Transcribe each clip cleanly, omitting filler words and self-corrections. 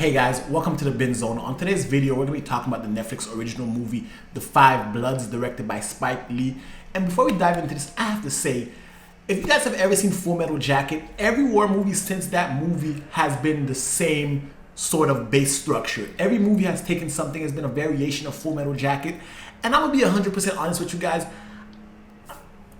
Hey guys, welcome to the Binge Zone. On today's video, we're going to be talking about the Netflix original movie, The Five Bloods, directed by Spike Lee. And before we dive into this, I have to say, if you guys have ever seen Full Metal Jacket, every war movie since that movie has been the same sort of base structure. Every movie has taken something, has been a variation of Full Metal Jacket. And I'm going to be 100% honest with you guys,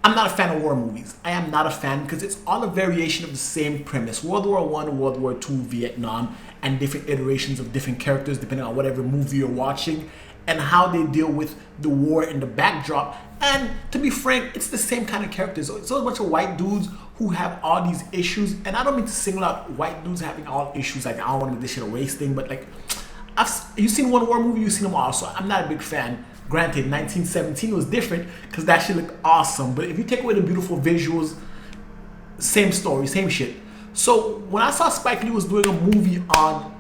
I'm not a fan of war movies. I am not a fan because it's all a variation of the same premise. World War I, World War II, Vietnam, and different iterations of different characters depending on whatever movie you're watching and how they deal with the war in the backdrop. And to be frank, it's the same kind of characters. It's a bunch of white dudes who have all these issues. And I don't mean to single out white dudes having all issues. Like, I don't want to make this shit a race thing, but like, you've seen one war movie, you've seen them all. So I'm not a big fan. Granted, 1917 was different because that shit looked awesome. But if you take away the beautiful visuals, same story, same shit. So when I saw Spike Lee was doing a movie on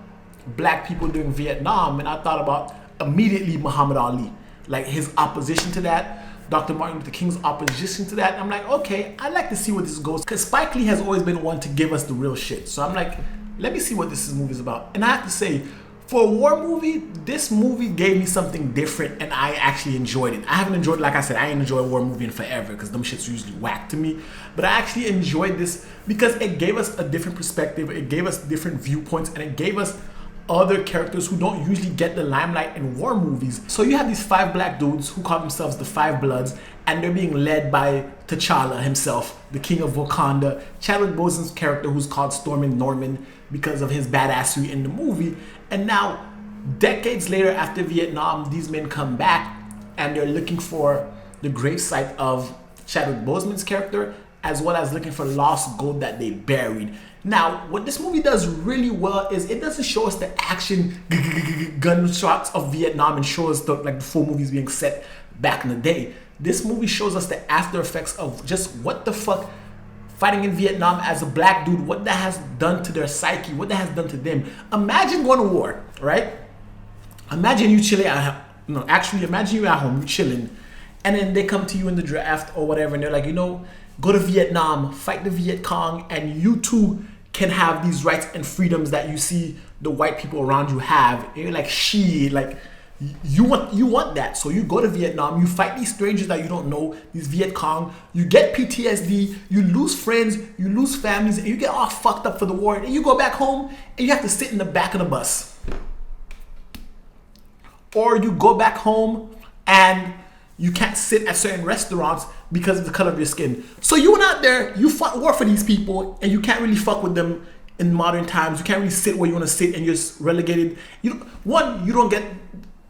black people during Vietnam, and I thought about immediately Muhammad Ali, like his opposition to that, Dr. Martin Luther King's opposition to that. I'm like, okay, I'd like to see where this goes because Spike Lee has always been one to give us the real shit. So I'm like, let me see what this movie is about. And I have to say, for a war movie, this movie gave me something different and I actually enjoyed it. I haven't enjoyed, like I said, I ain't enjoyed a war movie in forever because them shit's usually whack to me. But I actually enjoyed this because it gave us a different perspective, it gave us different viewpoints, and it gave us other characters who don't usually get the limelight in war movies. So you have these five black dudes who call themselves the Five Bloods, and they're being led by T'Challa himself, the king of Wakanda, Chadwick Boseman's character who's called Stormin' Norman because of his badassery in the movie. And now, decades later after Vietnam, these men come back and they're looking for the gravesite of Chadwick Boseman's character, as well as looking for lost gold that they buried. Now, what this movie does really well is it doesn't show us the action gunshots of Vietnam and show us the full movies being set back in the day. This movie shows us the after effects of just what the fuck fighting in Vietnam as a black dude, what that has done to their psyche, what that has done to them. Imagine going to war, right? Imagine you chilling at home. Imagine you at home, you chilling, and then they come to you in the draft or whatever, and they're like, go to Vietnam, fight the Viet Cong, and you too can have these rights and freedoms that you see the white people around you have. And you're like, shit, like, you want that. So you go to Vietnam, you fight these strangers that you don't know, these Viet Cong, you get PTSD, you lose friends, you lose families, and you get all fucked up for the war, and you go back home and you have to sit in the back of the bus. Or you go back home and you can't sit at certain restaurants because of the color of your skin. So you went out there, you fought war for these people, and you can't really fuck with them in modern times. You can't really sit where you want to sit, and you're just relegated. You don't get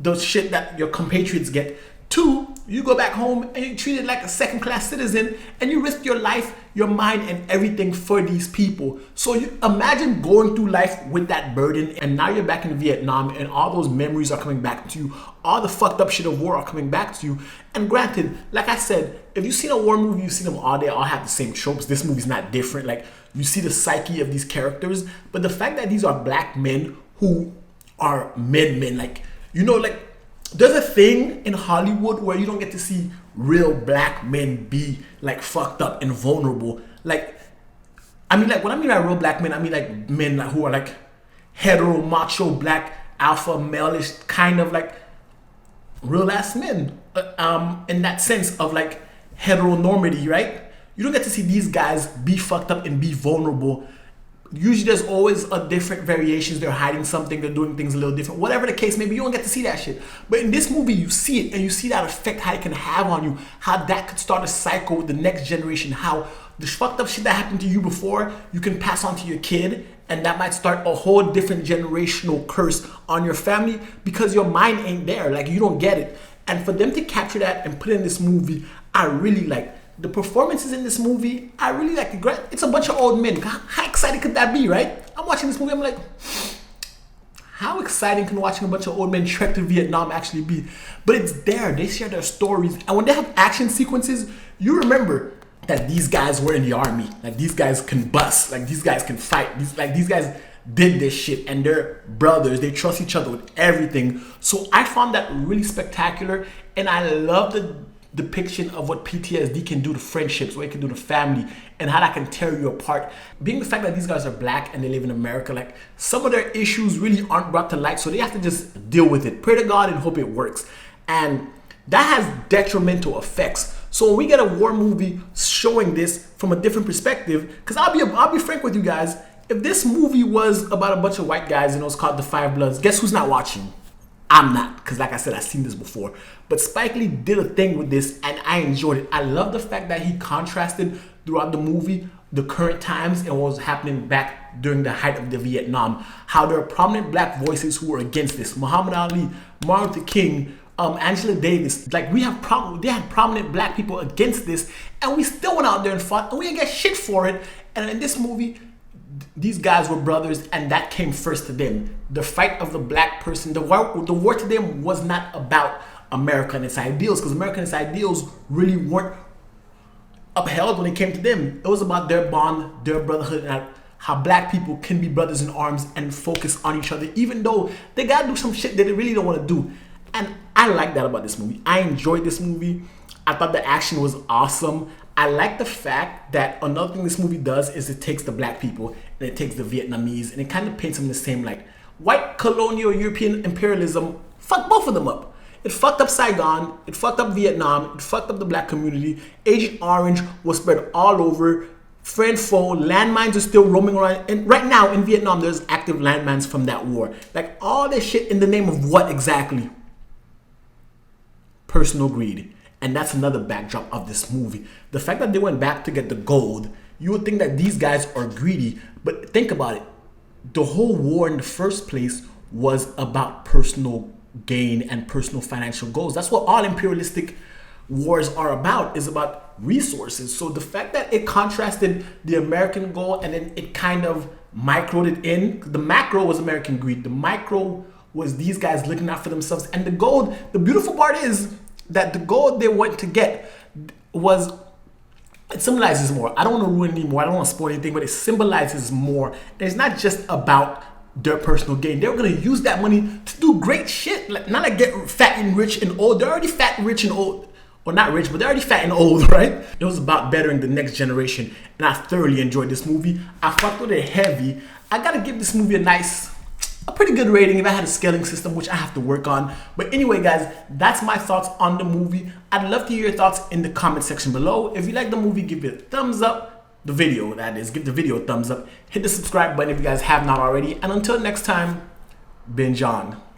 the shit that your compatriots get. Two, you go back home and you're treated like a second-class citizen, and you risk your life, your mind, and everything for these people. So you imagine going through life with that burden, and now you're back in Vietnam, and all those memories are coming back to you. All the fucked up shit of war are coming back to you. And granted, like I said, if you've seen a war movie, you've seen them all, they all have the same tropes. This movie's not different. Like, you see the psyche of these characters, but the fact that these are black men who are men, like, there's a thing in Hollywood where you don't get to see real black men be like fucked up and vulnerable. Like, when I mean by real black men, I mean like men who are like hetero, macho, black, alpha, male-ish, kind of like real ass men. In that sense of like heteronormity, right? You don't get to see these guys be fucked up and be vulnerable. Usually there's always a different variations. They're hiding something, they're doing things a little different. Whatever the case may be, you don't get to see that shit. But in this movie, you see it, and you see that effect, how it can have on you, how that could start a cycle with the next generation, how the fucked up shit that happened to you before, you can pass on to your kid, and that might start a whole different generational curse on your family because your mind ain't there. Like, you don't get it. And for them to capture that and put it in this movie, I really like. The performances in this movie, I really like it. It's a bunch of old men. How exciting could that be, right? I'm watching this movie, I'm like, how exciting can watching a bunch of old men trek to Vietnam actually be? But it's there. They share their stories. And when they have action sequences, you remember that these guys were in the army. Like, these guys can bust. Like, these guys can fight. These guys did this shit, and they're brothers. They trust each other with everything. So I found that really spectacular, and I love depiction of what PTSD can do to friendships, what it can do to family, and how that can tear you apart. Being the fact that these guys are black and they live in America, like some of their issues really aren't brought to light, so they have to just deal with it. Pray to God and hope it works. And that has detrimental effects. So when we get a war movie showing this from a different perspective, because I'll be frank with you guys, if this movie was about a bunch of white guys and it was called The Five Bloods, guess who's not watching? I'm not, because like I said, I've seen this before. But Spike Lee did a thing with this and I enjoyed it. I love the fact that he contrasted throughout the movie the current times and what was happening back during the height of the Vietnam. How there are prominent black voices who were against this. Muhammad Ali, Martin Luther King, Angela Davis. Like they had prominent black people against this and we still went out there and fought and we didn't get shit for it. And in this movie, these guys were brothers and that came first to them. The fight of the black person, the war to them was not about America and its ideals, because America and its ideals really weren't upheld when it came to them. It was about their bond, their brotherhood, and how black people can be brothers in arms and focus on each other, even though they gotta do some shit that they really don't want to do. And I like that about this movie. I enjoyed this movie. I thought the action was awesome. I like the fact that another thing this movie does is it takes the black people and it takes the Vietnamese and it kind of paints them in the same light. White colonial European imperialism fucked both of them up. It fucked up Saigon, it fucked up Vietnam, it fucked up the black community. Agent Orange was spread all over. Friend, foe, landmines are still roaming around. And right now in Vietnam, there's active landmines from that war. Like all this shit in the name of what exactly? Personal greed. And that's another backdrop of this movie. The fact that they went back to get the gold, you would think that these guys are greedy, but think about it. The whole war in the first place was about personal gain and personal financial goals. That's what all imperialistic wars are about, is about resources. So the fact that it contrasted the American goal and then it kind of microed it in, the macro was American greed, the micro was these guys looking out for themselves. And the gold, the beautiful part is that the gold they went to get was, it symbolizes more. I don't want to ruin anymore. I don't want to spoil anything, but it symbolizes more. And it's not just about their personal gain. They were going to use that money to do great shit. Like, not like get fat and rich and old. They're already fat, rich, and old. Well, not rich, but they're already fat and old, right? It was about bettering the next generation. And I thoroughly enjoyed this movie. I fucked with it heavy. I got to give this movie a pretty good rating if I had a scaling system, which I have to work on. But anyway, guys, that's my thoughts on the movie. I'd love to hear your thoughts in the comment section below. If you like the movie, give it a thumbs up. The video, that is, give the video a thumbs up. Hit the subscribe button if you guys have not already. And until next time, binge on.